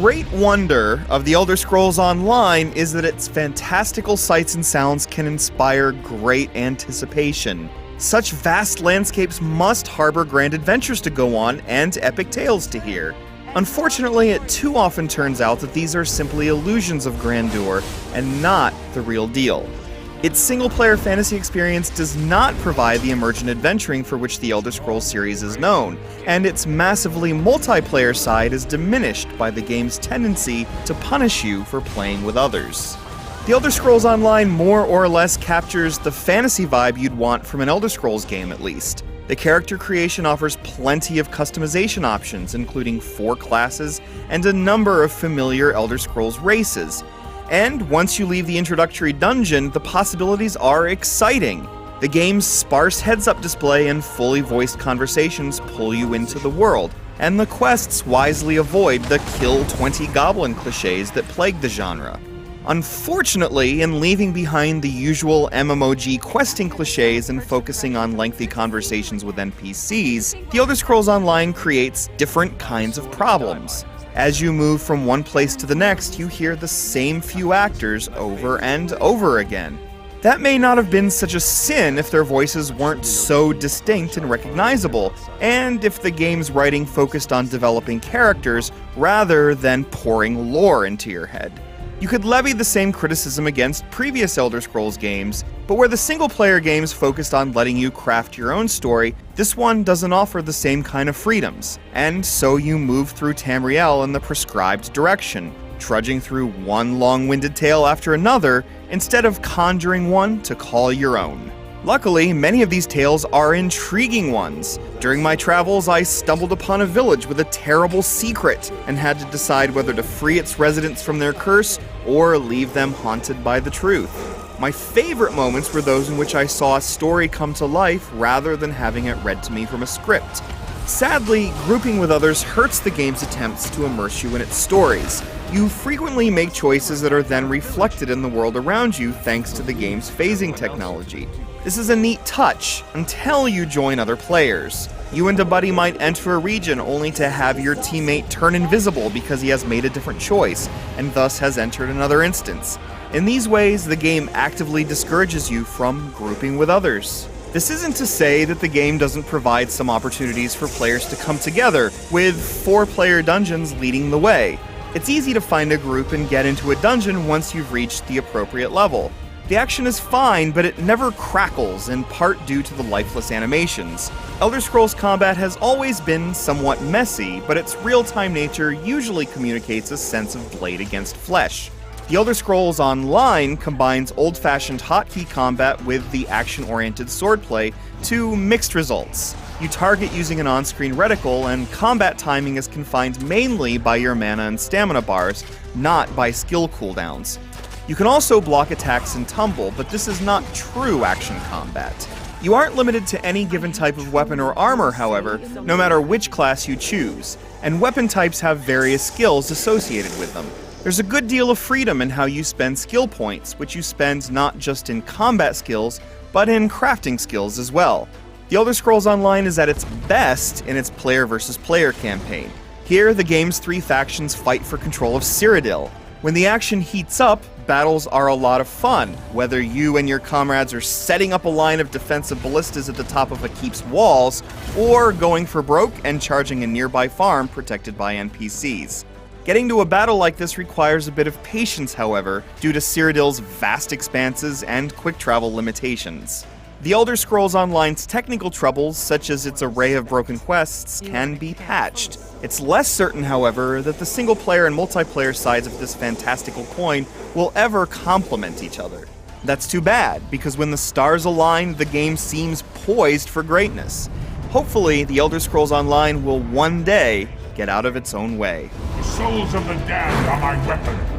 great wonder of The Elder Scrolls Online is that its fantastical sights and sounds can inspire great anticipation. Such vast landscapes must harbor grand adventures to go on and epic tales to hear. Unfortunately, it too often turns out that these are simply illusions of grandeur and not the real deal. Its single-player fantasy experience does not provide the emergent adventuring for which the Elder Scrolls series is known, and its massively multiplayer side is diminished by the game's tendency to punish you for playing with others. The Elder Scrolls Online more or less captures the fantasy vibe you'd want from an Elder Scrolls game at least. The character creation offers plenty of customization options, including 4 classes and a number of familiar Elder Scrolls races. And once you leave the introductory dungeon, the possibilities are exciting. The game's sparse heads-up display and fully voiced conversations pull you into the world, and the quests wisely avoid the kill 20 goblin cliches that plague the genre. Unfortunately, in leaving behind the usual MMOG questing cliches and focusing on lengthy conversations with NPCs, The Elder Scrolls Online creates different kinds of problems. As you move from one place to the next, you hear the same few actors over and over again. That may not have been such a sin if their voices weren't so distinct and recognizable, and if the game's writing focused on developing characters rather than pouring lore into your head. You could levy the same criticism against previous Elder Scrolls games, but where the single-player games focused on letting you craft your own story, this one doesn't offer the same kind of freedoms, and so you move through Tamriel in the prescribed direction, trudging through one long-winded tale after another, instead of conjuring one to call your own. Luckily, many of these tales are intriguing ones. During my travels, I stumbled upon a village with a terrible secret and had to decide whether to free its residents from their curse or leave them haunted by the truth. My favorite moments were those in which I saw a story come to life rather than having it read to me from a script. Sadly, grouping with others hurts the game's attempts to immerse you in its stories. You frequently make choices that are then reflected in the world around you thanks to the game's phasing technology. This is a neat touch, until you join other players. You and a buddy might enter a region only to have your teammate turn invisible because he has made a different choice, and thus has entered another instance. In these ways, the game actively discourages you from grouping with others. This isn't to say that the game doesn't provide some opportunities for players to come together, with 4-player dungeons leading the way. It's easy to find a group and get into a dungeon once you've reached the appropriate level. The action is fine, but it never crackles, in part due to the lifeless animations. Elder Scrolls combat has always been somewhat messy, but its real-time nature usually communicates a sense of blade against flesh. The Elder Scrolls Online combines old-fashioned hotkey combat with the action-oriented swordplay to mixed results. You target using an on-screen reticle, and combat timing is confined mainly by your mana and stamina bars, not by skill cooldowns. You can also block attacks and tumble, but this is not true action combat. You aren't limited to any given type of weapon or armor, however, no matter which class you choose, and weapon types have various skills associated with them. There's a good deal of freedom in how you spend skill points, which you spend not just in combat skills, but in crafting skills as well. The Elder Scrolls Online is at its best in its player versus player campaign. Here, the game's 3 factions fight for control of Cyrodiil. When the action heats up, battles are a lot of fun, whether you and your comrades are setting up a line of defensive ballistas at the top of a keep's walls, or going for broke and charging a nearby farm protected by NPCs. Getting to a battle like this requires a bit of patience, however, due to Cyrodiil's vast expanses and quick travel limitations. The Elder Scrolls Online's technical troubles, such as its array of broken quests, can be patched. It's less certain, however, that the single-player and multiplayer sides of this fantastical coin will ever complement each other. That's too bad, because when the stars align, the game seems poised for greatness. Hopefully, The Elder Scrolls Online will one day get out of its own way. The souls of the damned are my weapon.